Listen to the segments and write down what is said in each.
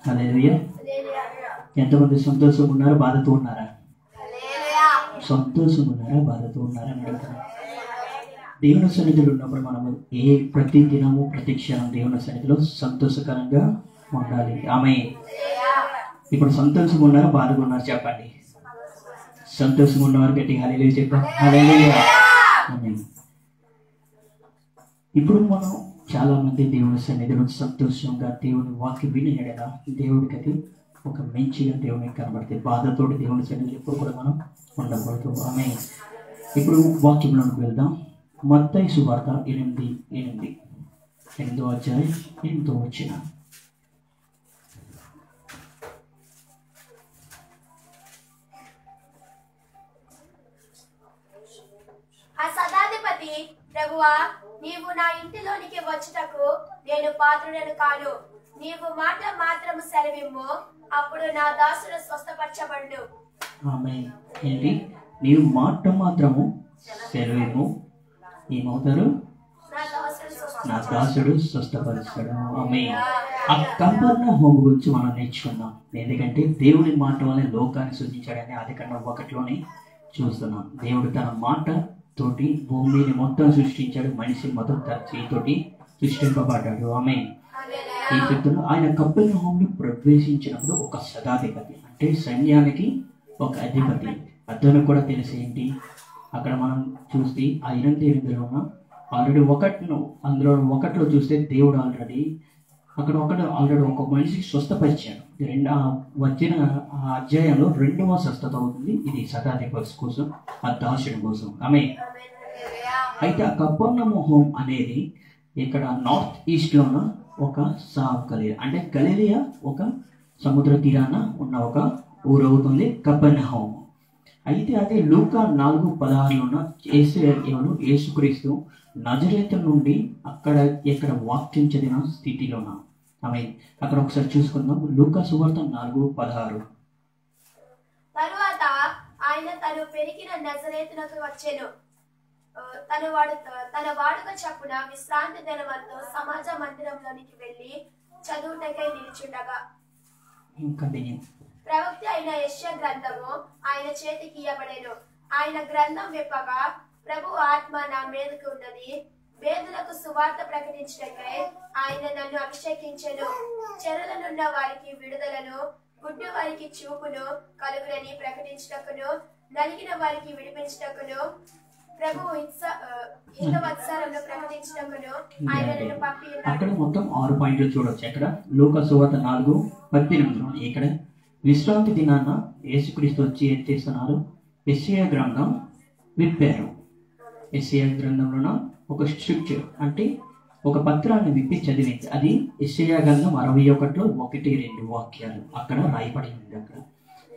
హల్లెలూయా. ఎంతమంది సంతోషంగా ఉన్నారా, బాధతో ఉన్నారా? సంతోషంగా ఉన్నారా, బాధతో ఉన్నారా అని అడుగుతాను. దేవుని సన్నిధిలో ఉన్నప్పుడు మనము ప్రతి దినము ప్రతి క్షణం దేవుని సన్నిధిలో సంతోషకరంగా ఉండాలి. ఆమేన్. ఇప్పుడు సంతోషంగా ఉన్నారా, బాధగా ఉన్నారా చెప్పండి. సంతోషంగా ఉన్నవారు గట్టిగా హల్లెలూయా చెప్పండి. హల్లెలూయా. ఆమేన్. ఇప్పుడు మనం చాలా మంది దేవుని సన్నిధిలో సంతోషంగా దేవుని వాక్యం విని ఎడలా దేవుడికి అది ఒక మంచిగా దేవునికి కనబడుతుంది. బాధతోటి దేవుని సన్నిధిలో ఎప్పుడు కూడా మనం ఉండకూడదు. ఆమేన్. ఇప్పుడు వాక్యంలోకి వెళ్దాం. మత్తయి సువార్త 8:8 అధ్యాయం 8వ వచనం. ఆ శతాధిపతి, ప్రభువా, నీవు నా ఇంటిలోనికి వచ్చుటకు నేను పాత్రుడను కాను. నీవు మాట మాత్రము సెలవిమ్ము, అప్పుడు నా దాసుడు స్వస్థపరచబడును. ఆమేన్. ఏంటి? నీవు మాట మాత్రము సెలవిమ్ము, ఏమవుతారు? నా దాసుడు స్వస్థపరుస్తాడు. ఆమేన్. ఆ కపెర్నహూము గురించి మనం నేర్చుకున్నాం. ఎందుకంటే దేవుడి మాట వల్ల లోకాన్ని సృష్టించాడని ఆదికాండం 1లోనే చూస్తున్నాం. దేవుడు తన మాట తోటి భూమిని మొత్తం సృష్టించాడు. మనిషిని మొత్తం తన చేతితోటి సృష్టింపబడ్డాడు. ఆమేన్. ఈ చెప్తున్నా ఆయన కపెర్నహూమును ప్రవేశించినప్పుడు ఒక శతాధిపతి అంటే సైన్యానికి ఒక అధిపతి అతను కూడా తెలిసేంటి. అక్కడ మనం చూస్తే ఆ 8:8 ఆల్రెడీ అందులో ఒకటిలో చూస్తే దేవుడు ఆల్రెడీ ఒక మనిషికి స్వస్థపరిచాడు. వచ్చిన ఆ అధ్యాయంలో 2వ స్వస్థత అవుతుంది. ఇది శతాధిపతి కోసం, ఆ దాసుడి కోసం. ఆమేన్. అయితే ఆ కపెర్నహూము అనేది ఇక్కడ నార్త్ ఈస్ట్లోన ఒక గలిలయ అంటే గలిలయ ఒక సముద్ర తీరాన ఉన్న ఒక ఊరు అవుతుంది కపెర్నహూము. అయితే అదే లూకా 4:16 యేసుక్రీస్తు నజరేతు నుండి ఇక్కడ వాక్యం చదివిన స్థితిలోన. ఆమేన్. అక్కడ ఒకసారి చూసుకుందాం. లూకా సువార్త 4:16. తరువాత ఆయన తను పెరిగిన నజరేతునకు వచ్చెను. తన వాడుక చప్పున విశ్రాంతి దినమందు సమాజ మందిరంలోనికి వెళ్లి చదువుటకై నిల్చుండగా ప్రవక్త అయిన యెషయా గ్రంథము ఆయన చేతికి ఇయ్యబడెను. ఆయన గ్రంథం విప్పగా, ప్రభు ఆత్మ నా మీదకు ఉన్నది, వేదులకు సువార్త ప్రకటించుటకై ఆయన నన్ను అభిషేకించెను. చెరలనున్న వారికి విడుదలను, గుడ్డి వారికి చూపును కలుగునని ప్రకటించుటకును, నలిగిన వారికి విడిపించుటకును, ప్రభు హితవత్సరమును ప్రకటించుటకును ఆయన నన్ను పంపి ఉన్నాడు. అక్కడ మొత్తం 6 పాయింట్లు చూడొచ్చు. అక్కడ లూకా సువార్త 4:18 ఇక్కడ విశ్రాంతి దినాన యేసుక్రీస్తు వచ్చి ఏం చేస్తున్నారు? యెషయా గ్రంథం విప్పారు. యెషయా గ్రంథంలోన ఒక స్క్రిప్చర్ అంటే ఒక పత్రాన్ని విప్పి చదివింది. అది యెషయా గ్రంథం 61లో 1-2 వాక్యాలు అక్కడ రాయబడి ఉంది. అక్కడ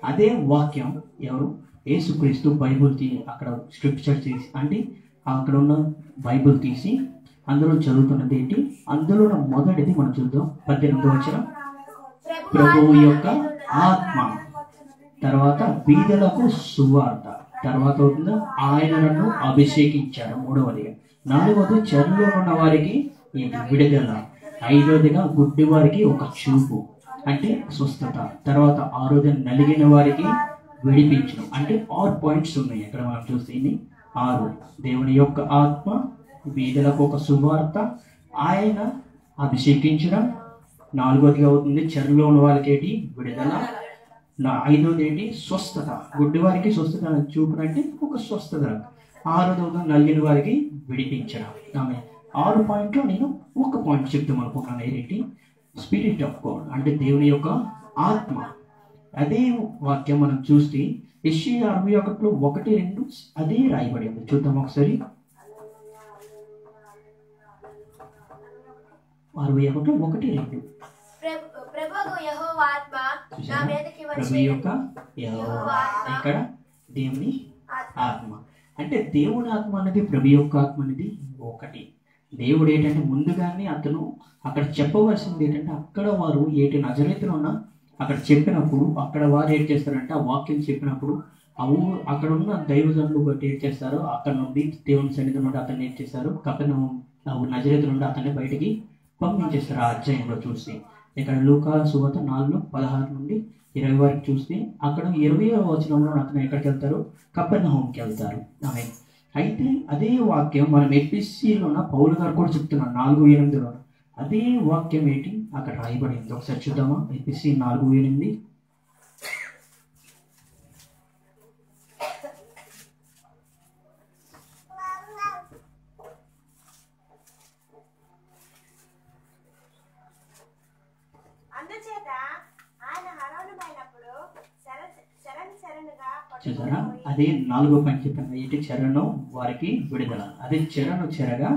అదే వాక్యం ఎవరు? యేసుక్రీస్తు బైబుల్ అక్కడ స్క్రిప్చర్ తీసి అంటే అక్కడ ఉన్న బైబుల్ తీసి అందులో చదువుతున్నది ఏంటి? అందులో మొదటిది మనం చూద్దాం. 18వ వచనం. ప్రభువు యొక్క ఆత్మ, తర్వాత బీదలకు సువార్త, తర్వాత అవుతుందా ఆయన నన్ను అభిషేకించాడు. 3వదిగా. 4వది చెరలో ఉన్న వారికి విడుదల. 5వదిగా గుడ్డి వారికి ఒక చూపు అంటే స్వస్థత. తర్వాత 6వది నలిగిన వారికి విడిపించడం. అంటే 6 పాయింట్స్ ఉన్నాయి అక్కడ మనం చూస్తే. 6 దేవుని యొక్క ఆత్మ, బీదలకు ఒక సువార్త, ఆయన అభిషేకించడం. 4వదిగా అవుతుంది చెరలో ఉన్న వారికి ఏంటి? విడుదల. 5వది ఏంటి? స్వస్థత. గుడ్డి వారికి స్వస్థత చూపునంటే ఒక స్వస్థత. 6వది నలిగిన వారికి విడిపించడం. ఆమె 6 పాయింట్లో నేను ఒక పాయింట్ చెప్తాం అనుకుంటున్నాను. ఏంటి? స్పిరిట్ ఆఫ్ గాడ్ అంటే దేవుని యొక్క ఆత్మ. అదే వాక్యం మనం చూస్తే యెషయా 61లో 1-2 అదే రాయబడి ఉంది. చూద్దాం ఒకసారి. 61లో 1-2 ప్రభువు యెహోవా ఆత్మ నా మీదకి వచ్చెను. ప్రభు యొక్క యెహోవా ఇక్కడ దేవుని ఆత్మ అంటే దేవుని ఆత్మ అనేది ప్రభు యొక్క ఆత్మ అనేది ఒకటి. దేవుడు ఏంటంటే ముందుగానే అతను అక్కడ చెప్పవలసింది ఏంటంటే అక్కడ వారు నజరేతులో ఉన్న అక్కడ చెప్పినప్పుడు అక్కడ వారు ఏం చేస్తారంటే ఆ వాక్యం చెప్పినప్పుడు అక్కడ ఉన్న దైవజనులు బట్టి ఏం చేస్తారో అక్కడ నుండి దేవుని సన్నిధి నుండి అతన్ని ఏం చేస్తారు? కపెర్నహూము నజరేతు నుండి అతన్ని బయటికి పంపించేస్తారు. ఆ అధ్యాయంలో చూసి ఇక్కడ లూకా సువార్త 4:16 నుండి 20 వరకు చూస్తే అక్కడ 20వ వచనంలో అతను ఎక్కడికి వెళ్తారు? కపెర్నహూముకి వెళ్తారు. అయితే అదే వాక్యం మనం ఎఫెసీలోన పౌలు గారు కూడా చెప్తున్నారు 4:8లో. అదే వాక్యం ఏంటి అక్కడ రాయబడింది, ఒకసారి చూద్దామా? ఎఫెసీ 4:8. చూసారా? అదే 4వ పాయింట్ చెప్పాను, ఏంటి? చెరను వారికి విడుదల. అదే చెరను చెరగా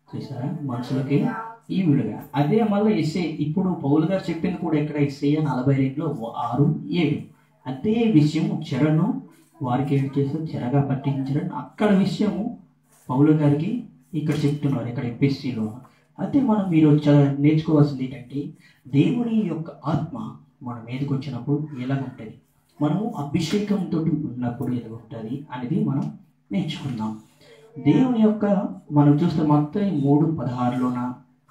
చూసారా? మనుషులకి ఈ విడుదల. అదే మళ్ళీ ఇప్పుడు పౌలు గారు చెప్పింది కూడా ఎక్కడ? యెషయా 42:6, 7. అదే విషయం చెరను వారికి ఏం చేస్తారు? చెరగా పట్టించడం. అక్కడ విషయము పౌలు గారికి ఇక్కడ చెప్తున్నారు, ఇక్కడ ఎఫెసీలో. అయితే మనం ఈరోజు నేర్చుకోవాల్సింది ఏంటంటే, దేవుని యొక్క ఆత్మ మన మీదకి వచ్చినప్పుడు ఎలాగుంటుంది, మనము అభిషేకంతో ఉన్నప్పుడు ఎలాగుంటుంది అనేది మనం నేర్చుకుందాం. దేవుని యొక్క మనం చూస్తే మత్తయి 3:16లోన,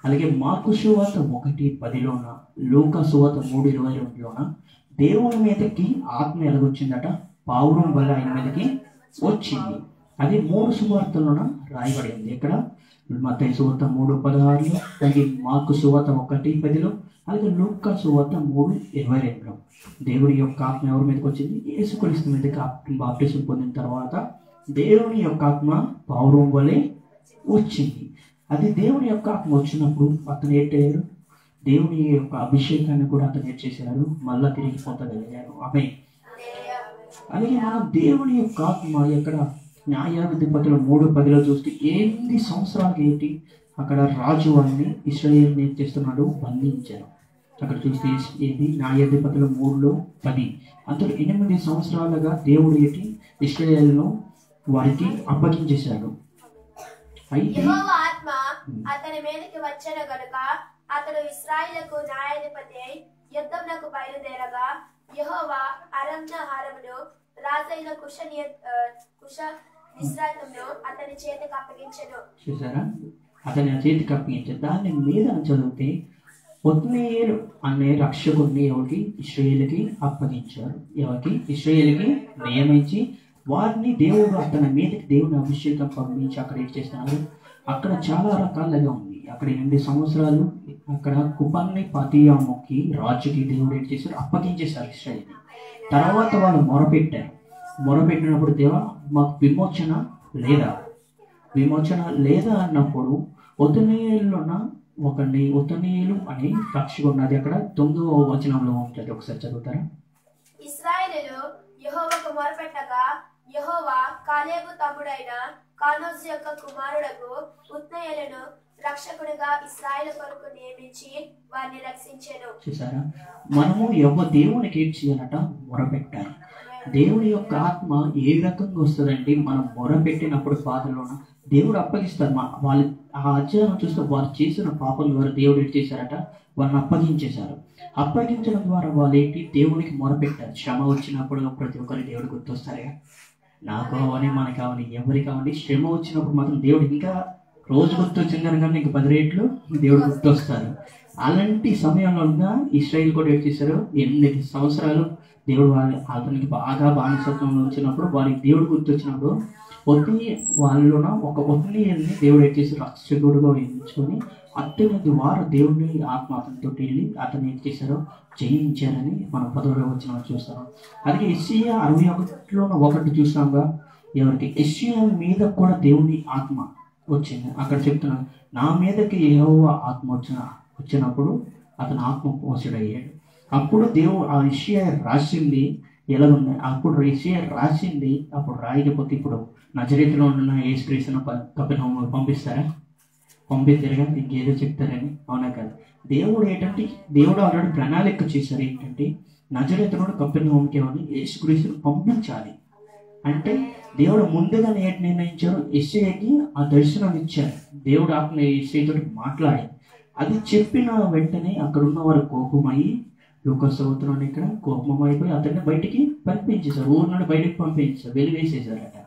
అలాగే మార్కు సువార్త 1:10లోన, లూకా సువార్త 3:22లోన దేవుని మీదకి ఆత్మ ఎలాగొచ్చిందట? పావురం వల్ల ఆయన మీదకి వచ్చింది. అది 3 సువార్తలోన రాయబడింది. ఇక్కడ మత్తయి సువార్త 3:16లో, అలాగే మార్కు సువార్త 1:10లో, అలాగే లూకా సువార్త 3:22లో దేవుని యొక్క ఆత్మ ఎవరి మీదకి వచ్చింది? యేసుక్రీస్తు మీదకి బాప్టిజం పొందిన తర్వాత దేవుని యొక్క ఆత్మ పావురం వలె వచ్చింది. అది దేవుని యొక్క ఆత్మ వచ్చినప్పుడు అతను ఏంటయ్యారు? దేవుని యొక్క అభిషేకాన్ని కూడా అతను చేశారు, మళ్ళా తిరిగి పొందగలిగారు. ఆమేన్. అలాగే మనం దేవుని యొక్క ఆత్మ ఎక్కడ? న్యాయాధిపతులు 3:10లో చూస్తే 8 సంవత్సరాలకి ఏంటి అక్కడ రాజు వారిని ఇశ్రాయేలుని ఏం చేస్తున్నాడు? బంధించారు. అక్కడ చూస్తే ఏంటి? న్యాయాధిపతులు 3:10. అంతలో 8 సంవత్సరాలుగా దేవుడు ఏంటి? ఇశ్రాయేలును వారికి అప్పగించేశాడు. అయితే యెహోవా ఆత్మ అతని మీదకి వచ్చెను గనుక అతడు ఇశ్రాయేలుకు న్యాయాధిపతి అయి యుద్ధమునకు బయలుదేరగా యెహోవా అరణ్యహారమును రాజైన కుష నిశ్రాంతమును అతని చేతికి అప్పగించెను. చూసారా? అతని చేతికి అప్పగించారు. దాని మీద చదివితే ఒత్నీయేలు అనే రక్షకుడిని ఎవరికి? ఇశ్రాయేలుకి అప్పగించారు. ఎవరికి? ఇశ్రాయేలుకి నియమించి వారిని దేవుడు అతని మీదకి దేవుని అభిషేకం పంపించి అక్కడ ఏం చేస్తున్నారు? అక్కడ చాలా రకాలుగా ఉంది. అక్కడ 8 సంవత్సరాలు అక్కడ కుపాన్ని పతియాముకి రాజుకి దేవుడు ఏం చేశారు? అప్పగించేశారు ఇశ్రాయేలు. తర్వాత వాళ్ళు మొరపెట్టినప్పుడు దేవా మాకు విమోచన లేదా అన్నప్పుడు ఒత్నీయేలు అనే రక్షకుడు ఉన్నది. అక్కడ 9వ వచనంలో ఉంటుంది, ఒకసారి చదువుతారా? ఇశ్రాయేలు యెహోవాకు మొరపెట్టగా యెహోవా కాలేబు తమ్ముడైన కానోజు యొక్క కుమారుడకు ఒత్నీయేలును రక్షకుడిగా ఇశ్రాయేలు కొరకు నియమించి వారిని రక్షించెను. చూసారా? మనము దేవునికి ఏం చేయాలట? మొరపెట్టాలి. దేవుని యొక్క ఆత్మ ఏ రకంగా వస్తుందంటే, మనం మొరపెట్టినప్పుడు బాధలోన దేవుడు అప్పగిస్తారు. వాళ్ళు ఆ అధ్యాయం చూస్తే వారు చేసిన పాపం ద్వారా దేవుడు ఏం చేశారట? వాళ్ళని అప్పగించేశారు. అప్పగించడం ద్వారా వాళ్ళు ఏంటి? దేవునికి మొరపెట్టారు. శ్రమ వచ్చినప్పుడు ప్రతి ఒక్కరి దేవుడు గుర్తొస్తారుగా. నాకు కావాలి, మనకు కావాలి, ఎవరికి కావాలి. శ్రమ వచ్చినప్పుడు మాత్రం దేవుడు ఇంకా రోజు గుర్తొచ్చిందని కానీ ఇంకా 10 రెట్లు దేవుడు గుర్తొస్తారు. అలాంటి సమయంలో ఇశ్రాయేలు కూడా ఏం చేశారు? 8 సంవత్సరాలు దేవుడు అతనికి బాగా బానిసత్వంలో వచ్చినప్పుడు వారికి దేవుడు గుర్తొచ్చినప్పుడు వాళ్ళలోన ఒక ఒత్నీయుల్ని దేవుడు ఏం చేసి రక్షకుడుగా ఎంచుకొని అత్యున్నది వారు దేవుడిని ఆత్మ అతనితో వెళ్ళి అతను ఏం చేశారో జయించారని మనం 10వ వచనం చూస్తాం. అలాగే యెషయా 61:1 చూస్తాంగా, ఎవరికి? యెషయా మీద కూడా దేవుని ఆత్మ వచ్చింది. అక్కడ చెప్తున్నాను, నా మీదకి యెహోవా ఆత్మ వచ్చినప్పుడు అతను ఆత్మ పోషుడయ్యాడు. అప్పుడు దేవుడు ఆ యెషయా రాసింది ఎలా ఉన్నాయి? అప్పుడు యెషయా రాసింది అప్పుడు రాయకపోతే ఇప్పుడు నజరేతులో ఉన్న యేసుక్రీస్తును కపెర్నహూముకు పంపిస్తారా? ఇంకేదో చెప్తారని. అవునా కదా? దేవుడు ఆల్రెడీ ప్రణాళిక చేశారు. ఏంటంటే నజరేతులో కపెర్నహూముకి ఏమని? యేసుక్రీస్తును పంపించాలి అంటే దేవుడు ముందుగానే ఏంటి నిర్ణయించారు? యెషయాకి ఆ దర్శనాన్ని ఇచ్చారు. దేవుడు ఆత్మ యెషయాతో మాట్లాడి అది చెప్పిన వెంటనే అక్కడ ఉన్న వారు కోపమయ్యి, లూకా సువార్తలోని ఇక్కడ కోపం అయిపోయి అతన్ని బయటికి పంపించేశారు. ఊరు నుండి బయటికి పంపించేశారు, వెలివేసేశారట.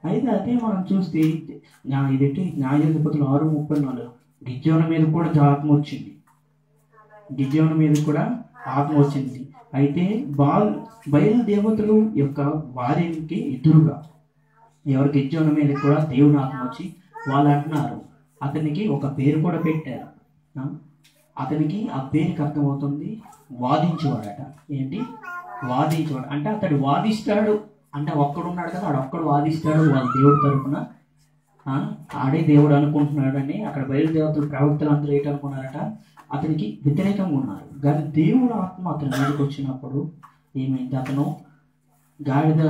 అయితే అదే మనం చూస్తే ఇదేంటి న్యాయాధిపతులు 6:34 గిద్యోను మీద కూడా ఆత్మ వచ్చింది. గిద్యోను మీద కూడా ఆత్మ వచ్చింది. అయితే బయలుదేవతలు యొక్క వారికి ఎదురుగా ఎవరు గిద్యోను మీద కూడా దేవుని ఆత్మ వచ్చి వాళ్ళు అంటున్నారు, అతనికి ఒక పేరు కూడా పెట్టారు. అతనికి ఆ పేరుకి అర్థమవుతుంది వాదించేవాడట. ఏంటి వాదించేవాడు అంటే అతడు వాదిస్తాడు అంటే ఒక్కడున్నాడు కదా, ఒక్కడు వాదిస్తాడు వాళ్ళ దేవుడి తరఫున, ఆడే దేవుడు అనుకుంటున్నాడని అక్కడ బయలుదేవతలు ప్రవక్తలు అందరూ ఏంటనుకున్నారట, అతనికి వ్యతిరేకంగా ఉన్నారు. కానీ దేవుడు ఆత్మ అతని మీదకి వచ్చినప్పుడు ఏమైంది, అతను గాడిద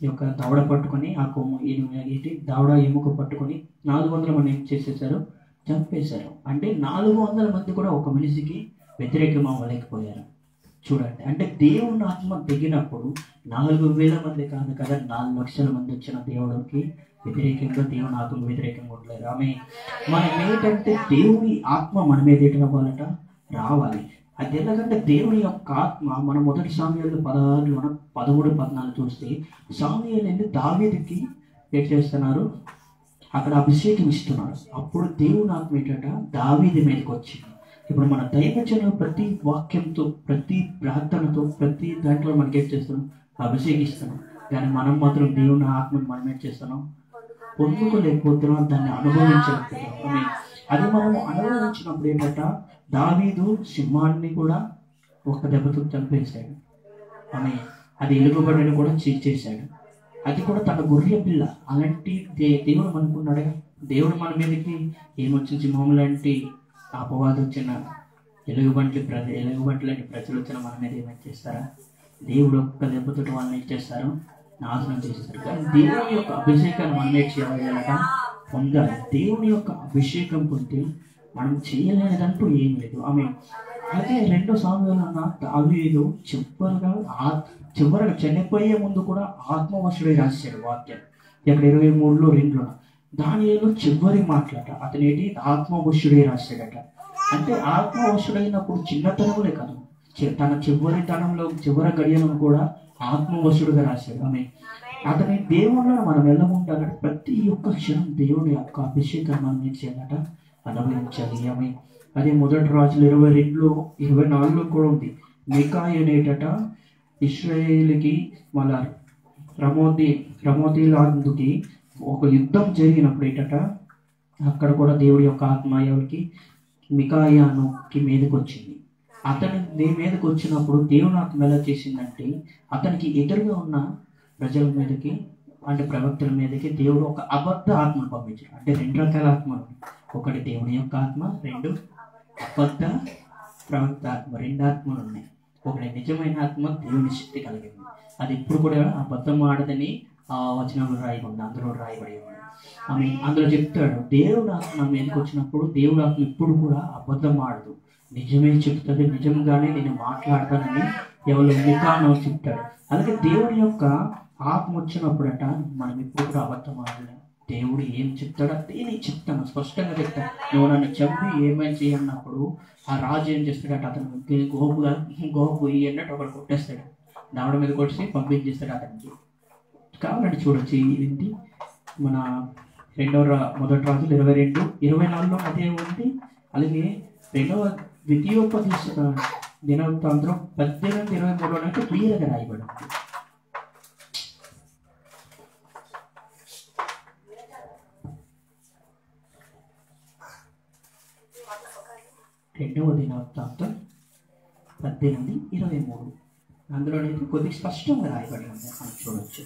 యొక్క దవడ పట్టుకొని ఆ కొమ్ము ఏంటి దవడ ఎముక పట్టుకొని 400 మంది ఏం చేసేసారు, చంపేశారు. అంటే 400 మంది కూడా ఒక మనిషికి వ్యతిరేకం అవ్వలేకపోయారు. చూడండి, అంటే దేవుని ఆత్మ దిగినప్పుడు 4000 మంది కాదు కదా, 4 లక్షల మంది వచ్చిన దేవుడికి వ్యతిరేకంగా దేవుని ఆత్మ వ్యతిరేకంగా ఉండలేదు. ఆమె మనం ఏంటంటే దేవుని ఆత్మ మన మీద ఏంటవ్వాలట, రావాలి. అది ఎలాగంటే దేవుని యొక్క ఆత్మ మన మొదటి సామ్యూయేలు 16 మనం 13-14 చూస్తే సామ్యూయేలు దావీదుకి ఏం చేస్తున్నారు, అక్కడ అభిషేకం ఇస్తున్నారు. అప్పుడు దేవుని ఆత్మ ఏంటంట దావీదు మీదకి వచ్చింది. ఇప్పుడు మన దైవజనులు ప్రతి వాక్యంతో ప్రతి ప్రార్థనతో ప్రతి దాంట్లో మనకి ఏం చేస్తున్నాం, అభిషేకిస్తున్నాం. కానీ మనం మాత్రం దేవుని ఆత్మను మనం ఏం చేస్తున్నాం, పొందుకోలేకపోతున్నాం, దాన్ని అనుభవించలేకపోతున్నాం. అది మనం అనుభవించినప్పుడు ఏంటంట దావీదు సింహాన్ని కూడా ఒక దెబ్బతో చంపేశాడు. అది ఎలుగుబడిని కూడా చేశాడు. అది కూడా తన గొర్రె పిల్ల. అలాంటి దేవుడు అనుకున్నాడు, దేవుడు మన మీదకి ఏమొచ్చిన సింహం లాంటి అపవాదం వచ్చిన ఎలుగుబంటి ప్రజలు వచ్చిన మన మీద ఏమైనా చేస్తారా, దేవుడు ఒక్క దెబ్బతో వాళ్ళని ఏం చేస్తారు, నాశనం చేస్తారు. కానీ దేవుని యొక్క అభిషేకాన్ని మనం ఏం చేయాలట, పొందాలి. దేవుని యొక్క అభిషేకం పొంది మనం చేయలేనిదంటూ ఏం లేదు. అయితే 2 సామ్యూయేలు దావీదు చివరగా చనిపోయే ముందు కూడా ఆత్మవశుడై రాశాడు వాక్యం. ఇక్కడ 23:2 దానియేలు చివరి మాట్లాడ అతనేటి ఆత్మవశుడై రాశాడట. అంటే ఆత్మవశుడైనప్పుడు చిన్నతనంలో కాదు, తన చివరి గడియలను కూడా ఆత్మవశుడుగా రాశాడు. అతని దేవుళ్ళను మనం ఎలా ఉండాలంటే ప్రతి ఒక్క క్షణం దేవుని యొక్క అభిషేకాన్ని మనం ఏం చేయాలట, అనుభవించాలి. అదే మొదటి రాజులు 22-24 కూడా ఉంది. మికాయా అనేటట ఇశ్రాయేలుకి మళ్ళా రమోతీలాందుకి ఒక యుద్ధం జరిగినప్పుడు ఏంటట, అక్కడ కూడా దేవుడి యొక్క ఆత్మ ఎవరికి, మికాయాకి మీదకి వచ్చింది. అతని మీదకి వచ్చినప్పుడు దేవుని ఆత్మ ఎలా చేసిందంటే అతనికి ఎదురుగా ఉన్న ప్రజల మీదకి అంటే ప్రవక్తల మీదకి దేవుడు ఒక అబద్ధ ఆత్మను పంపించాడు. అంటే 2 రకాల ఆత్మలు, ఒకటి దేవుని యొక్క ఆత్మ, 2 అబద్ధ ప్రవక్త ఆత్మ. 2 ఆత్మలు ఉన్నాయి. ఒకటి నిజమైన ఆత్మ, దేవుని శక్తి కలిగింది. అది ఇప్పుడు కూడా అబద్ధం ఆడదని ఆ వచనంలో రాయబడి అందులో రాయబడి ఉంది. అందులో చెప్తాడు దేవుడు ఆత్మ మీదకి వచ్చినప్పుడు దేవుడు ఆత్మ ఇప్పుడు కూడా అబద్ధం ఆడదు, నిజమే చెప్తుంది, నిజంగానే నేను మాట్లాడతానని ఎవరు మికాను చెప్తాడు. అలాగే దేవుడి యొక్క ఆత్మ వచ్చినప్పుడట మనం ఇప్పుడు కూడా అబద్ధం ఆడలేము. దేవుడు ఏం చెప్తాడో అదే నేను చెప్తాను, స్పష్టంగా చెప్తాను. నువ్వు నన్ను చంపి ఏమైనా చేయన్నప్పుడు ఆ రాజు ఏం చేస్తాడట, అతను గోపు అన్నట్టు ఒకటి కొట్టేస్తాడు, దావడ మీద కొట్టి పంపించేస్తాడు అతనికి. కావాలంటే చూడొచ్చు. ఇది మన మొదటి రాజులు 22-24 అదే ఉంది. అలాగే ద్వితీయోపదేశ దినవృత్తాంతం 18-23 అంటే క్లియర్గా రాయబడింది. రెండవ దినవృత్తాంతం 18-23 అందులోనైతే కొద్దిగా స్పష్టంగా రాయబడి ఉంది, మనం చూడవచ్చు.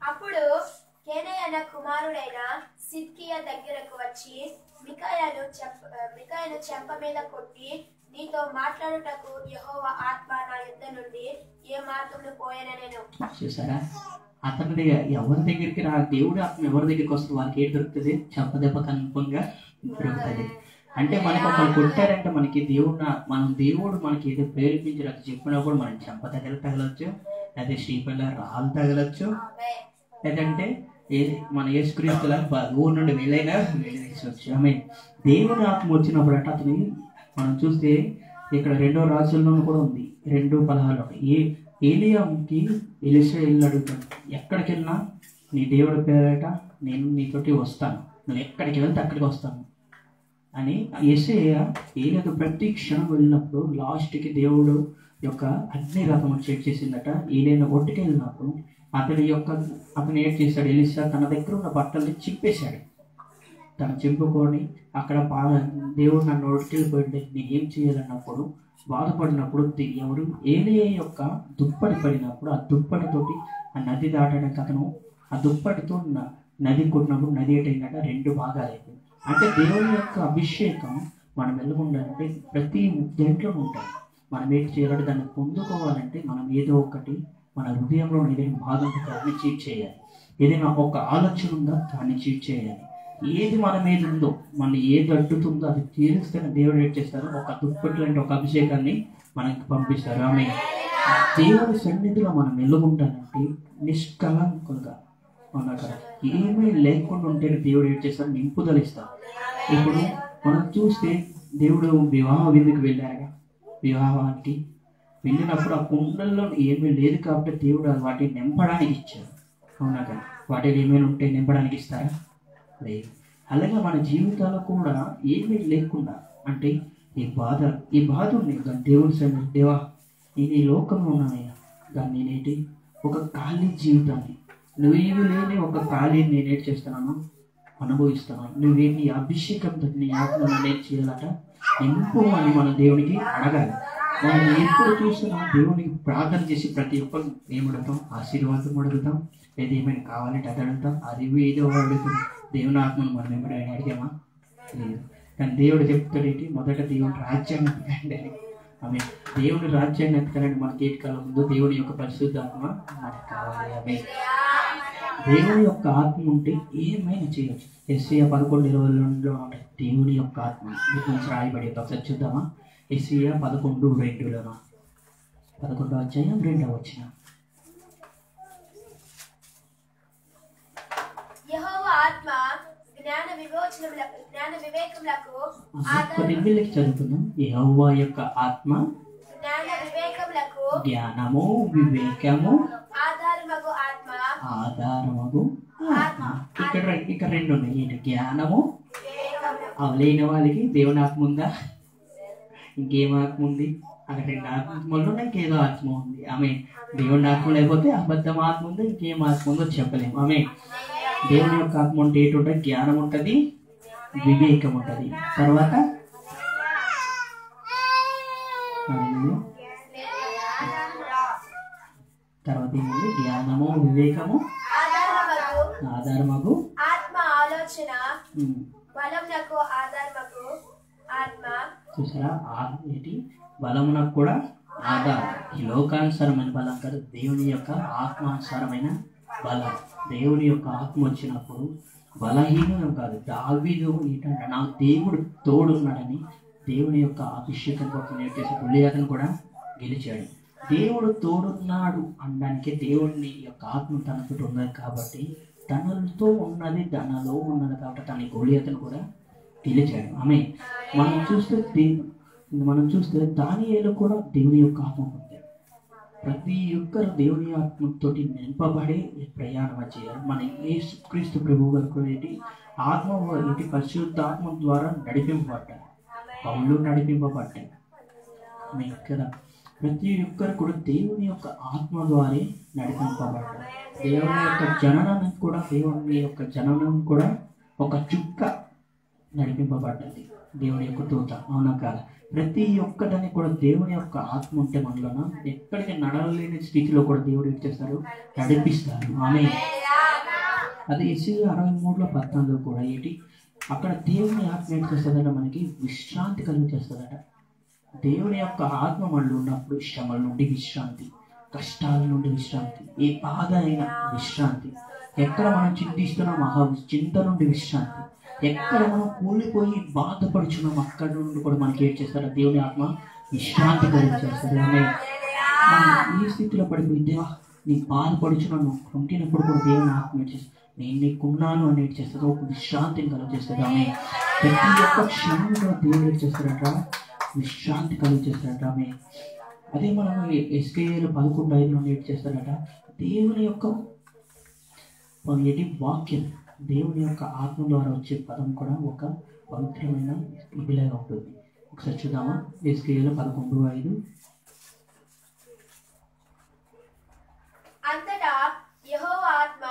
అప్పుడు కేనయన కుమారుడైన సిద్కియా దగ్గరకు వచ్చి మికాయాను చెంప మీద కొట్టి, నీతో మాట్లాడుటకు యెహోవా ఆత్మ నా యుద్ధ నుండి ఏ మార్గంలో పోయిన నేను. చూసారా, అతని ఎవరి దగ్గరికి దేవుడు ఆత్మ ఎవరి దగ్గరికి వస్తుంది వాళ్ళకి ఏం దొరుకుతుంది, చెంపదెబ్బ కన్ఫర్మ్గా దొరుకుతుంది. అంటే మనకి ఒకరు కొట్టారంటే మనకి దేవుడు మనకి ఏదో ప్రేరేపించారు అది చెప్పినప్పుడు మనం చెంప తగలచ్చు, లేదా శ్రీపల్ల రాళ్ళు తగలచ్చు, లేదంటే మన యేసుక్రీస్తులా ఊరు నుండి వెళ్ళైనా వెళ్ళవచ్చు. ఆమె దేవుని ఆత్మ వచ్చినప్పుడు అంటే అతని మనం చూస్తే ఇక్కడ 2వ రాజుల్లోనూ కూడా ఉంది 2:16 ఏలియాకి ఎలీషా వెళ్ళి అడుగుతాడు, ఎక్కడికి వెళ్ళినా నీ దేవుడి పేరట నేను నీతోటి వస్తాను, నువ్వు ఎక్కడికి వెళ్తే అక్కడికి వస్తాను అని. యేసయ్య ఏలియాకు ప్రతి క్షణం వెళ్ళినప్పుడు లాస్ట్కి దేవుడు యొక్క అగ్ని రథం చెక్ చేసిందట. ఏలియా ఒట్టుకి వెళ్ళినప్పుడు అతను ఏం చేశాడు, ఎలీషా తన దగ్గర ఉన్న బట్టల్ని చింపేశాడు. తను చింపుకొని అక్కడ దేవుడు నన్ను ఒట్టుకెళ్ళిపోయింది, నేను ఏం చేయాలన్నప్పుడు బాధపడినప్పుడు ఎవరు ఏలియా యొక్క దుప్పటి పడినప్పుడు ఆ దుప్పటితోటి ఆ నది దాటడానికి అతను ఆ దుప్పటితో నది కొట్టినప్పుడు నది ఏంటంటే 2 భాగాలు అయిపోయింది. అంటే దేవుని యొక్క అభిషేకం మనం వెళ్ళకుండాలంటే ప్రతి దేంట్లో ఉంటాయి. మనం ఏం చేయాలంటే దాన్ని పొందుకోవాలంటే మనం ఏదో ఒకటి మన హృదయంలో ఏదైనా బాధ ఉంటే దాన్ని చీట్ చేయాలి, ఏదైనా ఒక ఆలోచన ఉందో దాన్ని చీట్ చేయాలి. ఏది మన మీద ఉందో మన ఏది అడ్డుతుందో అది తీరుస్తేనే దేవుడు ఏం చేస్తారు, ఒక దుప్పటి లాంటి ఒక అభిషేకాన్ని మనకి పంపిస్తారు. ఆమె దేవుడి సన్నిధిలో మనం వెళ్ళకుండాలంటే నిష్కలంకులుగా అక్కడ ఏమీ లేకుండా ఉంటే దేవుడు ఏం చేస్తారు, నింపుదల ఇస్తారు. ఇప్పుడు మనం చూస్తే దేవుడు వివాహ విందుకు వెళ్ళారుగా, వివాహానికి వెళ్ళినప్పుడు ఆ కుండల్లో ఏమీ లేదు కాబట్టి దేవుడు వాటిని నింపడానికి ఇచ్చారు. అవునా కదా, వాటిని ఏమైనా ఉంటే నింపడానికి ఇస్తారా, లేదు. అలాగే మన జీవితాల్లో కూడా ఏమీ లేకుండా అంటే ఈ బాధ ఉంది కానీ దేవుడి సన్నిధి, దేవా నేను ఈ లోకంలో ఉన్నానయ్యా, దాన్ని నేనేంటి ఒక ఖాళీ జీవితాన్ని నువ్వేమి లేని ఒక ఖాళీని నేనేం చేస్తున్నాను, అనుభవిస్తున్నాను. నువ్వేమి అభిషేకంతో నీ ఆత్మను నేను చేయాలట నింపు అని మన దేవునికి అడగాలి. మనం ఎప్పుడు చూస్తున్నాం దేవునికి ప్రార్థన చేసి ప్రతి ఒక్కరు ఏమడుగుతాం, ఆశీర్వాదం అడుగుతాం, లేదా ఏమైనా కావాలంటే అది అడుగుతాం, అది ఏదో అడుగుతాం. దేవుని ఆత్మను మనం ఎప్పుడైనా అడిగామా, లేదు. కానీ దేవుడు చెప్తాడేంటి, మొదట దేవుని రాజ్యాన్ని ఎత్తుకండి. ఆమె దేవుని రాజ్యాన్ని ఎత్తుకనండి. మనకి ఏటి కాలం ముందు దేవుని యొక్క పరిశుద్ధాత్మ మనకు కావాలి. ఆమె దేవుని యొక్క ఆత్మ ఉంటే ఏమైనా చేయవచ్చు. యెషయా 11:22 ఉంటాయి దేవుని యొక్క ఆత్మ గురించి రాయబడి. ఒకసారి చూద్దామా, యెషయా 11:2 11వ అధ్యాయం 2వ వచనం. యెహోవా ఆత్మ జ్ఞాన వివేకములకు చదువుతున్నాం. యెహోవా యొక్క ఆత్మ జ్ఞానము వివేకము ఆధారమగు ఆత్మ. ఇక్కడ 2 ఉన్నాయి. ఏంటి, జ్ఞానము. లేని వాళ్ళకి దేవుని ఆత్మ ఉందా, ఇంకేం ఆత్మ ఉంది, అక్కడ 2 ఆత్మలు ఉన్నాయి, ఇంకేదో ఆత్మ ఉంది. ఆమె దేవుని ఆత్మ లేకపోతే అబద్ధం ఆత్మ ఉంది, ఇంకేం ఆత్మ ఉందో చెప్పలేము. ఆమె దేవుని యొక్క ఆత్మ ఉంటే ఏంటి ఉంటుంది, జ్ఞానం ఉంటుంది, వివేకం ఉంటుంది. తర్వాత ఏముంది, జ్ఞానము వివేకము ఆధారమగు ఆత్మ ఆలోచన బలమునకు ఆధారమగు ఆత్మ. చూసారా, ఏంటి బలమునకు కూడా ఆధారం. ఈ లోకానుసారమైన బలం కాదు, దేవుని యొక్క ఆత్మానుసారమైన బలం. దేవుని యొక్క ఆత్మ వచ్చినప్పుడు బలహీనం కాదు. దావీదు ఏంటంటే నాకు దేవుడు తోడున్నాడని దేవుని యొక్క అభిషేకం కోసం నేర్చేసి గొలియాతును కూడా గెలిచాడు. దేవుడు తోడున్నాడు అనడానికి దేవుని యొక్క ఆత్మ తనతో ఉన్నది కాబట్టి, తనతో ఉన్నది తనలో ఉన్నది కాబట్టి తన గొలియాతును కూడా గెలిచాడు. ఆమె మనం చూస్తే దానియేలు కూడా దేవుని యొక్క ఆత్మ పొందాడు. ప్రతి ఒక్కరు దేవుని ఆత్మతోటి నింపబడే ప్రయాణం చేయాలి. మన యేసుక్రీస్తు ప్రభువు గారు ఏంటి ఆత్మ ఏంటి పరిశుద్ధాత్మ ద్వారా నడిపింపబడ్డారు. పౌలు నడిపింపబడ్డారు కదా. ప్రతి ఒక్కరు కూడా దేవుని యొక్క ఆత్మ ద్వారా నడిపింపబడ్డారు. దేవుని యొక్క జననం కూడా ఒక చుక్క నడిపింపబడ్డది, దేవుని యొక్క దూత. అవునా కాదు, ప్రతి ఒక్కదాన్ని కూడా దేవుని యొక్క ఆత్మ ఉంటే మనలోన ఎక్కడికి నడవలేని స్థితిలో కూడా దేవుడు ఏం చేస్తారు, నడిపిస్తారు. ఆమె అది యెషయా 63:14 కూడా ఏంటి, అక్కడ దేవుని ఆత్మ ఏం చేస్తుందట, మనకి విశ్రాంతి కలిగి చేస్తుందట. దేవుని యొక్క ఆత్మ మనలో ఉన్నప్పుడు శ్రమల నుండి విశ్రాంతి, కష్టాల నుండి విశ్రాంతి, ఏ బాధ అయినా విశ్రాంతి, ఎక్కడ మనం చింతిస్తున్నాం చింత నుండి విశ్రాంతి, ఎక్కడ మనం కూలిపోయి బాధపడుచున్నాం అక్కడ నుండి కూడా మనకి ఏం చేస్తారు, దేవుని ఆత్మ విశ్రాంతి కలిగించేస్తారు. ఆమె మనం ఈ స్థితిలో పడిపోయి దేవా నీ బాధపడుచున్నాను ఉంటున్నప్పుడు కూడా దేవుని ఆత్మ ఏం చేస్తారు, నేను నీకున్నాను అని ఏం చేస్తుంది, ఒక విశ్రాంతిని కలుగు చేస్తుంది. ఆమె ప్రతి ఒక్క క్షణంలో దేవుడు ఏం చేస్తాడట, విశ్రాంతి కలుగు చేస్తాడట. ఆమె అదే మనం ఎస్కేఏలు 11:5 ఏం చేస్తాడట, దేవుని యొక్క వాక్యం, దేవుని యొక్క ఆత్మ ద్వారా వచ్చే పదం కూడా ఒక పవిత్రమైన ఇదిలాగా ఉంటుంది. ఒకసారి చూద్దామా, ఎస్కేఏలు 11:5. అంతటా యెహోవా ఆత్మ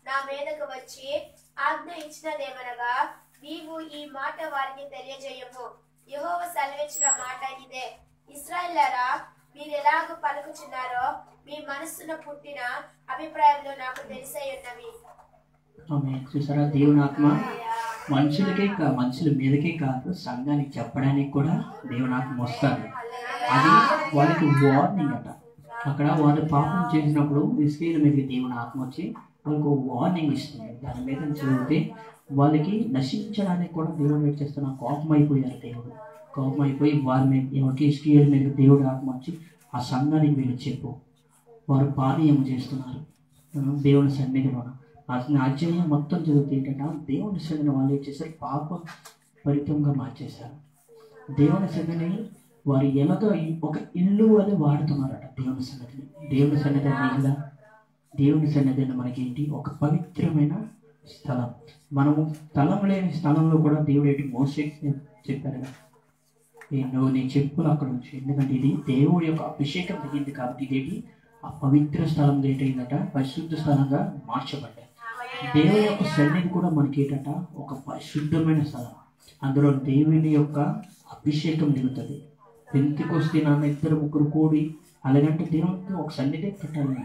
నా మీదకు వచ్చి ఆజ్ఞ ఇచ్చినదేమనగా, నీవు ఈ మాట వారికి తెలియజేయము. యెహోవా సెలవిచ్చిన మాట ఇదే, ఇశ్రాయేలులారా, మీరు ఎలాగ పలుకుచున్నారో మీ మనస్సున పుట్టిన అభిప్రాయంలో నాకు తెలిసే ఉన్నవి. చూసారా, దేవుని ఆత్మ మనుషుల మీదకే కాదు, సంఘానికి చెప్పడానికి కూడా దేవుని ఆత్మ వస్తుంది. అది వాళ్ళకి వార్నింగ్ అట. అక్కడ వాళ్ళు పాపం చేసినప్పుడు ఇశ్రాయేలు మీదకి దేవుని ఆత్మ వచ్చి వాళ్ళకు వార్నింగ్ ఇస్తుంది. దాని మీద చదివితే వాళ్ళకి నశించడానికి కూడా దేవుడు ఏం చేస్తున్నా, కోపం అయిపోయారు. దేవుడు కోపం అయిపోయి వారి మీద ఎవరికి ఇశ్రాయేలు మీద దేవుడి ఆత్మ వచ్చి ఆ సంఘానికి వీళ్ళు చెప్పు, వారు పానీయం చేస్తున్నారు దేవుని సన్నిధిలో. అధ్యాయం మొత్తం చదివితే ఏంటంటే దేవుని సన్నిధిని వాళ్ళు ఏం చేశారు, పాప ఫలితంగా మార్చేశారు. దేవుని సన్నిధిని వారు ఎలాగ ఒక ఇల్లు అని వాడుతున్నారట. దేవుని సన్నిధిని, దేవుని సన్నిధిని దేవుని సన్నిధిని మనకేంటి, ఒక పవిత్రమైన స్థలం. మనము స్థలం లేని స్థలంలో కూడా దేవుడు ఏంటి మోసే చెప్పారు కదా, నువ్వు నీ చెప్పులు అక్కడ ఉంచు, ఎందుకంటే ఇది దేవుడి యొక్క అభిషేకం దిగింది కాబట్టి ఇదేంటి ఆ పవిత్ర స్థలం ఏంటంట, పరిశుద్ధ స్థలంగా మార్చబడ్డాయి. దేవుని యొక్క సన్నిధి కూడా మనకి ఏంటంట ఒక పరిశుద్ధమైన స్థలం. అందులో దేవుని యొక్క అభిషేకం దిగుతుంది. పెంతికొస్తే నాన్న 2-3 కూడి అలాగంటే దేవునికి ఒక సన్నిధి పెట్టాలి.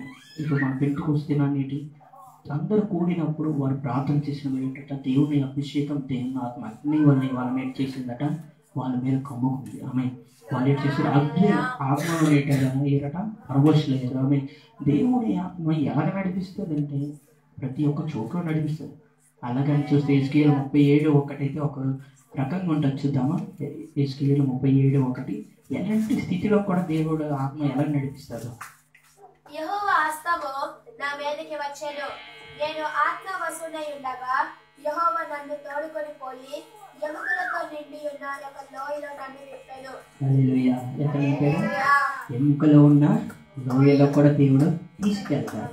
ఇప్పుడు మన పెంతికొస్తే నాన్నేటి అందరూ కూడినప్పుడు వారు ప్రార్థన చేసినప్పుడు ఏంటంటే దేవుని అభిషేకం, దేవుని ఆత్మ అగ్ని వాళ్ళ మీద చేసిందట, వాళ్ళ మీద కమ్ముకుంది. ఆమె వాళ్ళు ఏం చేశారు, అగ్ని ఆత్మలో ఏటట పరవశులయ్యారు. ఆమె దేవుని ఆత్మ ఎలాగ నడిపిస్తుంది అంటే ప్రతి ఒక్క చోట్ల నడిపిస్తుంది. అలాగని చూస్తే ఎస్కేలు 37:1 అయితే ఒక రకంగా ఉంటుంది. చూద్దామా, ఎస్కేలు 37:1 ఎలాంటి స్థితిలో కూడా దేవుడు ఆత్మ ఎలా నడిపిస్తారు. యెహోవా హస్తము నా మీదకి వచ్చెను, నేను ఆత్మ వశుడై ఉండగా యెహోవా నన్ను తోడుకొని పోయి ఎముకలతో నిండి ఉన్న ఒక లోయలో నన్ను విప్పెను. హల్లెలూయా. ఎక్కడ విప్పాడు? ఎముకలో ఉన్న లోయలో కూడా దేవుడు తీసుకెళ్తాడు.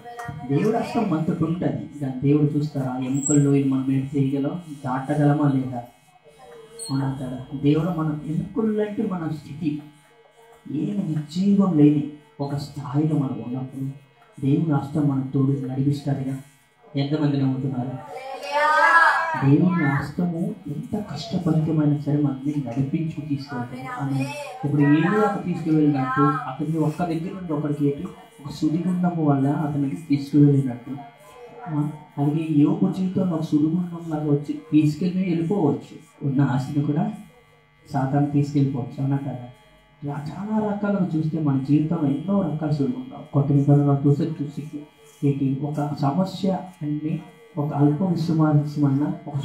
దేవుడు హస్తం అంతటి ఉంటుంది. దాన్ని దేవుడు చూస్తారా, ఎముకల్లో మనం ఏం చేయగలం, దాటగలమా లేదా అంటారా. దేవుడు మనం ఎముకలంటే మన స్థితి ఏమి నిర్జీవం లేని ఒక స్థాయిలో మనం ఉన్నప్పుడు దేవుని హస్తం మన తోడు నడిపిస్తారుగా. ఎంతమంది నమ్ముతున్నారు? దేవుని హస్తము ఎంత కష్టపరితమైనా సరే మనల్ని నడిపించు తీసుకెళ్తాం. ఇప్పుడు ఏరియాకి తీసుకువెళ్ళినట్టు అతన్ని ఒక్క దగ్గర నుండి ఒకరికి ఏంటి ఒక సుడిగుండము వల్ల అతనికి తీసుకువెళ్ళినట్టు, అలాగే యోగ జీవితంలో ఒక సుడిగుండం లాగా వచ్చి తీసుకెళ్ళి వెళ్ళిపోవచ్చు. ఉన్న ఆశని కూడా సాతాను తీసుకెళ్ళిపోవచ్చు అన్నా కదా. చాలా రకాలుగా చూస్తే మన జీవితంలో ఎన్నో రకాల సుడిగుండం. కొత్త నిబంధనలు చూసి ఏంటి ఒక సమస్య అన్ని ఒక అల్ప విశ్వాసమైన ఒక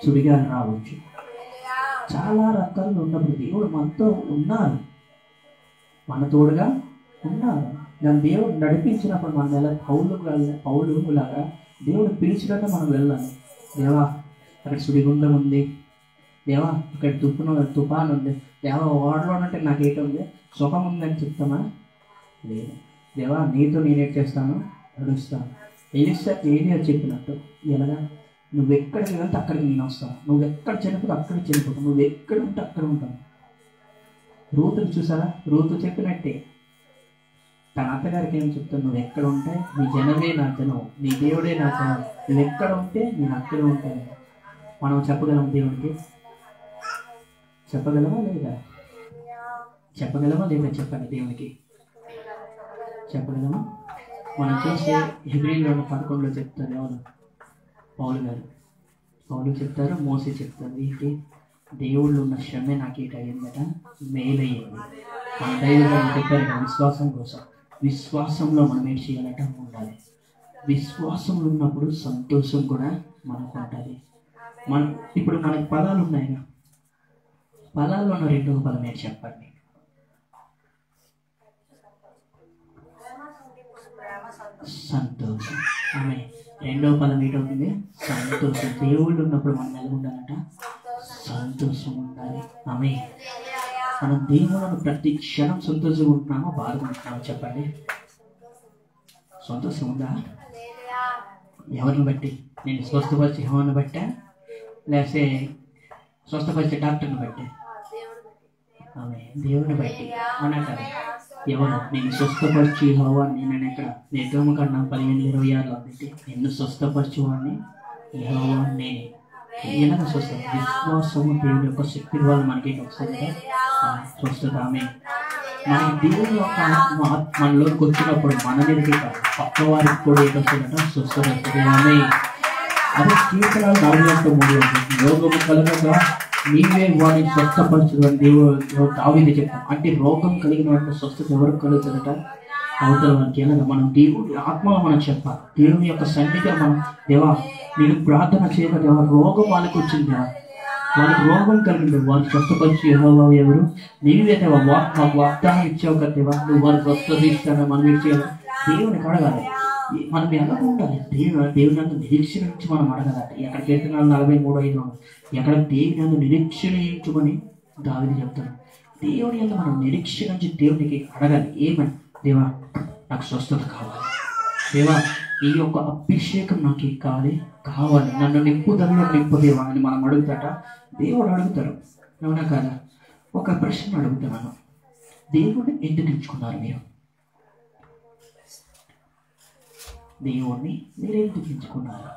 సుడిగాలి రావచ్చు. చాలా రకాలు ఉన్నప్పుడు దేవుడు మనతో ఉన్నారు, మన తోడుగా ఉన్నారు. దాని దేవుడు నడిపించినప్పుడు మనం ఎలా పౌలు లాగా దేవుడు పిలిచినట్టు మనం వెళ్ళాలి. దేవా అక్కడ సుడిగుండం ఉంది, దేవా ఇక్కడ తుఫాను ఉంది, దేవా ఓడలో అంటే నాకేటుంది సుఖం ఉందని చెప్తామా? లేదు. దేవా నీతో నేనేం చేస్తాను, నడుస్తాను. ఏలియా చెప్పినట్టు ఎలాగా, నువ్వు ఎక్కడికి వెళ్తే అక్కడికి నేను వస్తాను, నువ్వు ఎక్కడ చనిపోతే అక్కడ చనిపోతావు, నువ్వు ఎక్కడ ఉంటే అక్కడ ఉంటావు. రూతుని చూసారా, రూతు చెప్పినట్టే తన అత్తగారికి ఏం చెప్తాను, నువ్వు ఎక్కడ ఉంటే నీ జనమే నా జనం, నీ దేవుడే నా జనం, నువ్వు ఎక్కడ ఉంటే నేను అక్కడే ఉంటాను. మనం చెప్పగలం దేవుడికి? చెప్పగలమా లేదా? చెప్పగలమా లేదా చెప్పండి. దేవునికి చెప్పగలమా? మనం చూస్తే హెబ్రీలో 11లో చెప్తారు ఎవరు? పౌలు చెప్తారు, మోసే చెప్తారు. ఏంటి, దేవుళ్ళు ఉన్న శ్రమే నాకేట అయ్యిందట, మేలయ్యింది. మన ధైర్యంగా చెప్పారు కదా, విశ్వాసం కోసం. విశ్వాసంలో మనం ఏం చేయాలట, ఉండాలి. విశ్వాసంలో ఉన్నప్పుడు సంతోషం కూడా మనకు ఉంటుంది. ఇప్పుడు మనకి పదాలు ఉన్నాయిగా, పదాల్లో ఉన్న 2వ పదం ఏంటి చెప్పండి? సంతోషం. ఆమె రెండవ పదం ఏంటవుతుంది? సంతోషం. దేవుళ్ళు ఉన్నప్పుడు మనం ఎలా ఉండాలంట? సంతోషం ఉండాలి. ఆమె మనం దేవుళ్ళను ప్రతి క్షణం సంతోషంగా ఉంటున్నామా, బాధపడుతున్నామా చెప్పండి? సంతోషం ఉందా? ఎవరిని బట్టి? నేను స్వస్థపరిచే హోవాన్ని బట్టా, లేకపోతే స్వస్థపరిచే డాక్టర్ని బట్టి? ఆమె దేవుని బట్టి. అవునా కదా? ఎవరు? నేను స్వస్థపరిచి యెహోవాని. నేను ఎక్కడ? నిర్గమకాండం 15:26 పెట్టి నిన్ను స్వస్థపరచువాడిని యెహోవాని నేనే. ఎలాగ స్వస్థ? విశ్వాసము దేవుని యొక్క శక్తి వల్ల మనకి వస్తుంది స్వస్థత. ఆమె మనకి దేవుని యొక్క మనలోకి వచ్చినప్పుడు మన మీదకి పక్క వారికి కూడా ఏదొస్తుందంట? స్వస్థత వస్తుంది. ఆమె అదే కీర్తనలు 41:3 రోగము కలగగా నీవే వారిని స్వస్థపరచు అని దేవుడు దావీదు చెప్తాం. అంటే రోగం కలిగిన వాటిని స్వస్థత ఎవరికి కలుగుతుందట? అవతల వారికి. ఎలాగ? మనం దేవుడి ఆత్మలో మనం చెప్పాలి. దేవుని యొక్క సన్నిధిలో మనం, దేవా నేను ప్రార్థన చేయక దేవా రోగం వాళ్ళకి వచ్చింది, దేవా వాళ్ళకి రోగం కలిగింది, వాళ్ళు స్వస్థపరిచి యెహోవా ఎవరు? నీవే దేవా వాగ్దానం ఇచ్చావు కదా దేవా, నువ్వు వారికి స్వస్థత ఇస్తాను. మనం ఏం చేయాలి? దేవునికి అడగాలి. మనం ఎలా ఉండాలి? దేవుని అందు నిరీక్షణ నుంచి మనం అడగాలి. ఎక్కడ కీర్తనలు 43:5 ఎక్కడ దేవుని అందు నిరీక్షణించుకొని దావీదు చెప్తాడు. దేవుని అందు మనం నిరీక్షణ నుంచి దేవునికి అడగాలి. ఏమని? దేవా నాకు స్వస్థత కావాలి, దేవా ఈ యొక్క అభిషేకం నాకు కావాలి, నన్ను నింపుదలలో నింపు దేవా అని మనం అడుగుతాట. దేవుడు అడుగుతారు. అవునా కాదా? ఒక ప్రశ్న అడుగుతున్నాను, దేవుడిని ఎందుకు ఎంచుకున్నారు మీరు? దేవుణ్ణి మీరు ఎందుకు ఎంచుకున్నారు?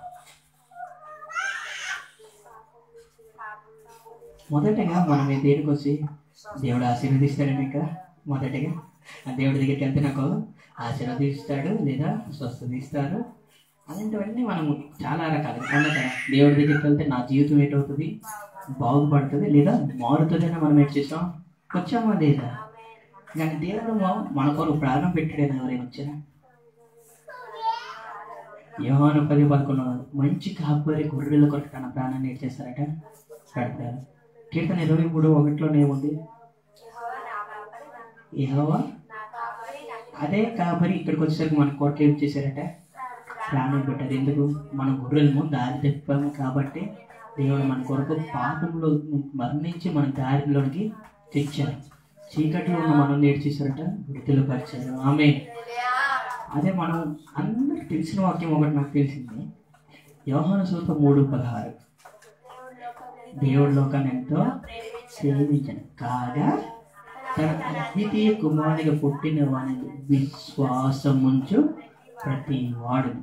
మొదటగా మనం దేనికి వచ్చి దేవుడు ఆశీర్వదిస్తాడని కదా. మొదటగా ఆ దేవుడి దగ్గరికి వెళ్తే నాకు ఆశీర్వదిస్తాడు లేదా స్వస్థత ఇస్తాడు అలాంటివన్నీ మనము చాలా రకాలు. అవునా కదా? దేవుడి దగ్గరికి వెళ్తే నా జీవితం ఏంటవుతుంది? బాగుపడుతుంది లేదా మారుతుంది అని మనం ఏం చేసాం? వచ్చామా లేదా? కానీ దేవుడు మన కొరకు ప్రాణం పెట్టాడని ఎవరైనా వచ్చారా? యోహాను 10:11 మంచి కాపరి గొర్రెల కొరకు తన ప్రాణాన్ని ఏం చేస్తారట? పెడతారు. కీర్తన 23:1 ఏముంది? యెహోవా అదే కాపరి ఇక్కడికి వచ్చేసరికి మన కొరకు ఏం చేశారట? ప్రాణం పెట్టారు. ఎందుకు? మన గొర్రెలము దారి తప్పాము కాబట్టి దేవుడు మన కొరకు పాపంలో మరణించి మన దారిలోనికి తెచ్చారు. చీకట్లో ఉన్న మనం నేర్చేశారట, విడుదల పరిచారు. ఆమె అదే మనం అందరికి తెలిసిన వాక్యం ఒకటి నాకు తెలిసింది. యోహాను సువార్త 3:16 దేవుడి లోకాన్ని ఎంతో ప్రేమించను కాగా తన అద్వితీయ కుమారునిగా పుట్టిన వానికి విశ్వాసముంచు ప్రతి వాడు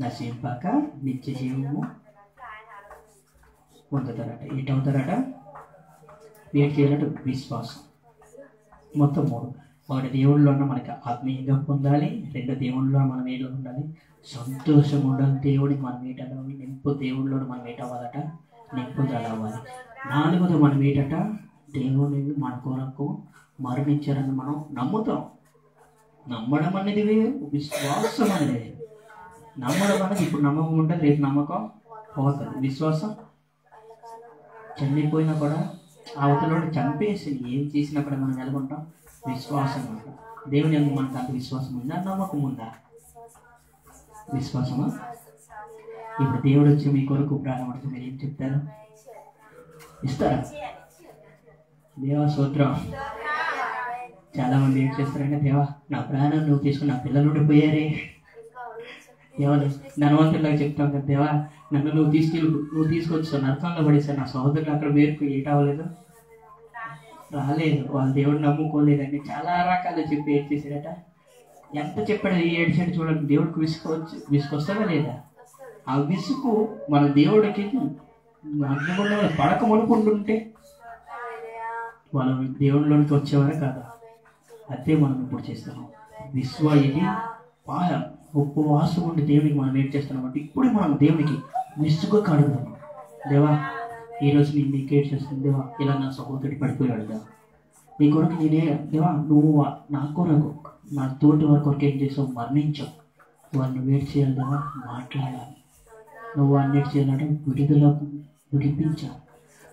నశింపక నిత్య జీవము పొందుతారట. ఏంటవుతారట? ఏం చేయాలట? విశ్వాసం. మొత్తం 3. ఒకటి దేవుళ్ళలో మనకి ఆత్మీయంగా పొందాలి. 2 దేవుళ్ళలో మనం ఏదో ఉండాలి, సంతోషం ఉండాలి. దేవుడికి మనం ఏటవ్వాలి? నింపు. దేవుళ్ళలో మనం ఏటవ్వాలట? నింపుదల అవ్వాలి. 4వది మనం ఏంటట? దేవుని మన కొరకు మరణించారని మనం నమ్ముతాం. నమ్మడం అనేది వేరు, విశ్వాసం అనేది వేరు. నమ్మడం అనేది ఇప్పుడు నమ్మకం ఉంటుంది, రేపు నమ్మకం పోతుంది. విశ్వాసం చనిపోయినా కూడా అవతల చంపేసి ఏం చేసినా కూడా మనం నెలకొంటాం. విశ్వాసం అంట. దేవుని ఎందుకు మనకు అంత విశ్వాసం ఉందా? నమ్మకం ఉందా? విశ్వాసమా? ఇప్పుడు దేవుడు వచ్చి మీ కొరకు ప్రారంభపడితే మీరు ఏం చెప్తారు? ఇస్తారా? దేవా స్తోత్రం. చాలా మంది ఏం చేస్తారంటే, దేవా నా ప్రాణం నువ్వు తీసుకుని నా పిల్లలు ఉండిపోయారే. ఎవరు ధనవంతులాగా చెప్తాం కదా, దేవా నన్ను నువ్వు తీసుకొచ్చావు నరకంలో పడేసావు, నా సహోదరులు అక్కడ వేరుకు ఏటవ్వలేదు, రాలేదు, వాళ్ళ దేవుడు నమ్ముకోలేదండి. చాలా రకాలు చెప్పి ఏం చేశాడట? ఎంత చెప్పాడు? ఈ ఏడ్చాడు చూడండి. దేవుడికి విసుకొస్తాడా లేదా? ఆ విసుగు మన దేవుడికి అగ్నిగుండంలో పడక మనుకుంటుంటే వాళ్ళు దేవుడిలోనికి వచ్చేవారే కాదా? అదే మనం ఇప్పుడు చేస్తాము. ఇది ఉపవాసం ఉండి దేవునికి మనం ఏం చేస్తున్నాం అంటే, ఇప్పుడు మనం దేవునికి విసుగు కడుగుతాము. దేవా ఈరోజు నేను నీకు ఏడ్ చేస్తాను. దేవా ఇలా నా సహోదరుడు పడిపోయాడు, దేవా నీ కొరకు నేనే, దేవా నువ్వు నా కొరకు నా తోటి వారి కొరకు ఏం చేసావు? మరణించావు. వారిని వేడి చేయాలి, దేవా మాట్లాడాలి. నువ్వు అన్నిటి చేయాలంటే విడిపించావు.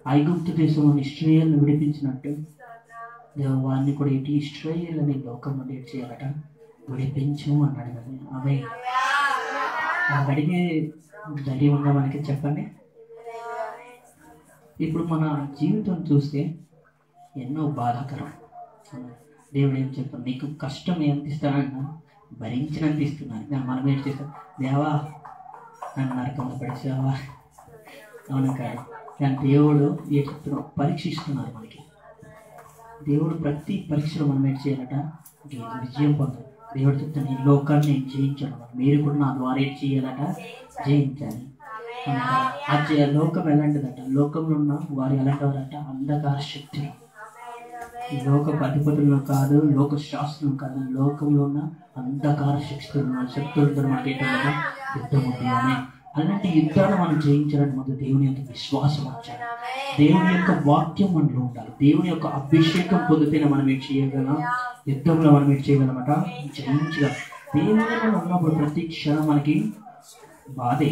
ఐగుప్తు దేశంలోని ఇశ్రాయేలును విడిపించినట్టు దేవా వారిని కూడా ఏంటి? ఇశ్రాయేలు అనే లోకం నుండి ఏం చేయాలట? విడిపించు అన్నాడు కదా. ఆమె అడిగే ధైర్యం ఉందా మనకి? చెప్పండి. ఇప్పుడు మన జీవితం చూస్తే ఎన్నో బాధాకరం. దేవుడు ఏం చెప్తాను, నీకు కష్టం ఎంత ఇస్తానన్నా భరించినంత ఇస్తున్నాను. కానీ మనం ఏం చేస్తాం, దేవా నన్ను నరకంలో పడేసావా? అవును కాదు. కానీ దేవుడు ఏ చెప్తున్నావు, పరీక్షిస్తున్నారు మనకి. దేవుడు ప్రతి పరీక్షలో మనం ఏం చేయాలట, విజయం పొందాలి. దేవుడు చెప్తాను, ఈ లోకాన్ని నేను జయించాను, మీరు కూడా నా ద్వారా ఏం చేయాలట, జయించాలి. ఆ లోకం ఎలాంటిదట, లోకంలో ఉన్న వారు ఎలాంటి వారట, అంధకార శక్తులు. లోక అధిపతులను కాదు, లోక శాస్త్రం కాదు, లోకంలో ఉన్న అంధకార శక్తులతో మనకి ఏంటంటే యుద్ధం ఉంది. అని అలాంటి యుద్ధాన్ని మనం జయించాలని మొదలు దేవుని యొక్క విశ్వాసం వచ్చాలి. దేవుని యొక్క వాక్యం మనలో ఉండాలి. దేవుని యొక్క అభిషేకం పొందితేనే మనం ఏం చేయగలం, యుద్ధంలో మనం ఏం చేయగలమట, జయించగలం. దేవునిలో ఉన్నప్పుడు ప్రతి క్షణం మనకి బాధే,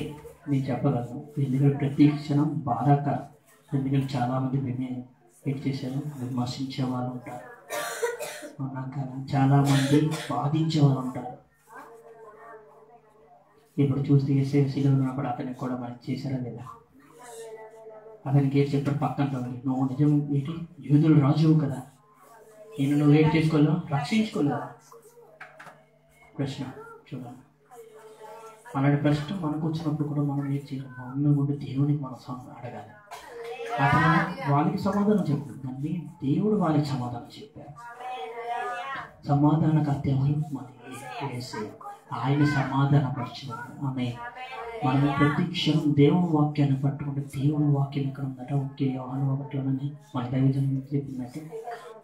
నేను చెప్పగలను. ఎందుకంటే ప్రతి క్షణం బాధాకరం. ఎందుకంటే చాలామంది ఏం చేశారు, విమర్శించే వాళ్ళు ఉంటారు, చాలామంది బాధించే వాళ్ళు ఉంటారు. ఇప్పుడు చూస్తే శిలువలో ఉన్నప్పుడు అతనికి కూడా మనకి చేశారా లేదా? అతనికి ఏం చెప్పాడు, పక్కన నువ్వు నిజం ఏంటి, యూదులు రాజువు కదా, నేను నువ్వేం చేసుకోలేవు, రక్షించుకోలేవు. ప్రశ్న చూడాలి. అలాంటి ప్రశ్న మనకు వచ్చినప్పుడు కూడా మనం ఏం చేయాలి, మౌనంగా ఉండి దేవునికి మనం అడగాలి. అతను వాళ్ళకి సమాధానం చెప్పాడు, దాన్ని దేవుడు వాళ్ళకి సమాధానం చెప్పారు. సమాధానకర్త ఎవరు? మన యేసయ్య. ఆయన సమాధానపరిచేవాడు. ఆమె మనం ప్రతి క్షణం దేవుని వాక్యాన్ని పట్టుకుంటే, దేవుని వాక్యం ఎక్కడ ఉందట, ఒకే యోహాను 1లోనే మన దైవజనం చెప్పిందంటే,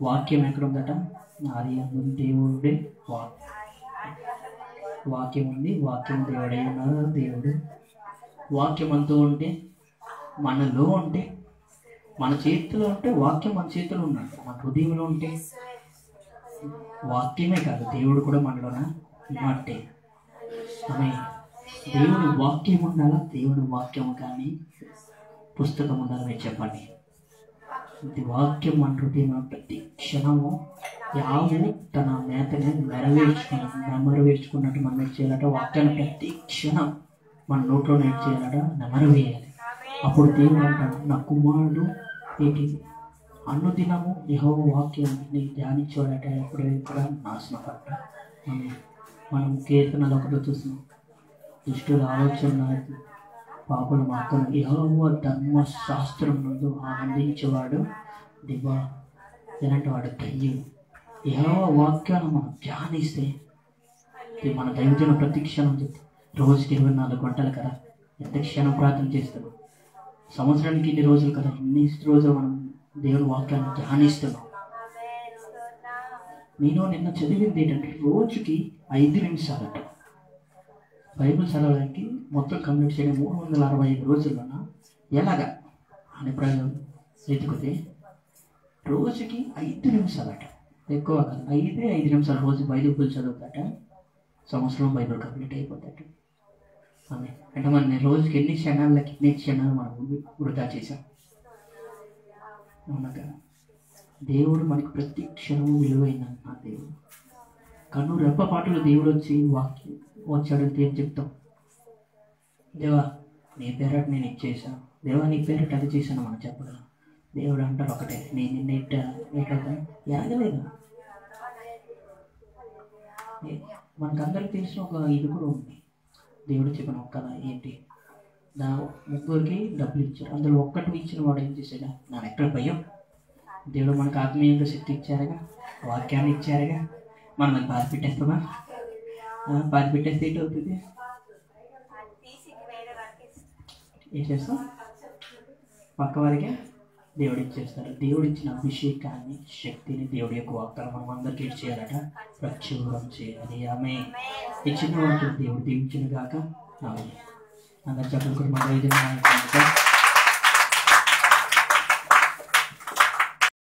వాక్యం ఎక్కడ ఉందట, ఆది యందు దేవుడే వాక్యం ఉంది, వాక్యం దేవుడై ఉన్నారు. దేవుడు వాక్యం అంటూ ఉంటే, మనలో ఉంటే, మన చేతిలో ఉంటే, వాక్యం మన చేతిలో ఉన్నాడు. మన హృదయంలో ఉంటే వాక్యమే కాదు, దేవుడు కూడా మనలోన ఉన్నట్టే. ఆమె దేవుని వాక్యం ఉండాలా, దేవుని వాక్యం కానీ పుస్తకం ఉండాలి. మీరు చెప్పండి. ఇది వాక్యం మన హృదయంలో ప్రతి క్షణము యావు తన మేతని నెమరవేర్చుకున్నట్టు మనం ఏం చేయాలట, వాక్యాన్ని ప్రతి క్షణం మన నోట్లో ఏం చేయాలట, నెమరవేయాలి. అప్పుడు దేవుడు అంటాడు, నా కుమారుడు ఏంటి, అనుదినము యెహోవా వాక్యాన్ని ధ్యానించేవాడట, ఎప్పుడు కూడా నాశనం పడ్డ. మనం కీర్తనలు ఒకటి చూస్తున్నాం, దుష్టుల ఆలోచన పాపల మాత్రం యెహోవా ధర్మశాస్త్రం నందు ఆనందించేవాడు దివా ఎలాంటి వాడు ధన్యుడు. యెహోవా వాక్యాన్ని మనం ధ్యానిస్తే, మన దైవజన ప్రతి క్షణం చెప్తే, రోజుకి 24 గంటలు కదా, ఎంత క్షణం ప్రార్థన చేస్తున్నాం, సంవత్సరానికి ఇన్ని రోజులు కదా, ఇన్ని రోజులు మనం దేవుని వాక్యాన్ని ధ్యానిస్తున్నాం. నేను నిన్న చదివింది ఏంటంటే, రోజుకి 5 నిమిషాలట బైబిల్ చదవడానికి, మొత్తం కంప్లీట్ చేయడం 365 రోజుల్లోన ఎలాగా అనే ప్రజలు ఎత్తుకుతే, రోజుకి 5 నిమిషాలట, ఎక్కువ కాదు, 5 నిమిషాలు రోజు బైబిల్ చదువుతాట, సంవత్సరం బైబిల్ కంప్లీట్ అయిపోతాట. అంటే మన రోజుకి ఎన్ని క్షణాలు మనం వృధా చేశాం. అవునగా దేవుడు మనకి ప్రతి క్షణం విలువైందన్న దేవుడు. కన్ను రెప్పపాటులో దేవుడు వచ్చాడంటే ఏం చెప్తాం, దేవా నీ పేరట నేను ఇది చేశాను, దేవా నీ పేరట అది చేశాను మనం చెప్పగలం. దేవుడు అంటారు ఒకటే, నేను నిన్న ఎట్లా ఎరగలేదు. మనకందరికి తెలిసిన ఒక ఇది కూడా ఉంది, దేవుడు చెప్పిన ఒక కథ ఏంటి, నా 3 డబ్బులు ఇచ్చారు, అందులో ఒక్కటి ఇచ్చిన వాడు ఏం చేశాడా, నా ఎక్కడ భయం. దేవుడు మనకు ఆత్మీయంగా శక్తి ఇచ్చారుగా, వాక్యాన్ని ఇచ్చారుగా, మనం అది బాధ పెట్టేస్తామా? బాధ పెట్టేస్తే ఏంటి అవుతుంది, ఏం చేస్తాం, పక్క వారికి దేవుడు ఇచ్చేస్తారు. దేవుడు ఇచ్చిన అభిషేకాన్ని, శక్తిని, దేవుడి యొక్క వాక్యాలు మనం అందరికీ చేయాలట, ప్రచురం చేయాలి. ఆమె ఇచ్చిన వాటిని దేవుడు దీవించిన గాక. అందరు చెప్పలు కూడా మన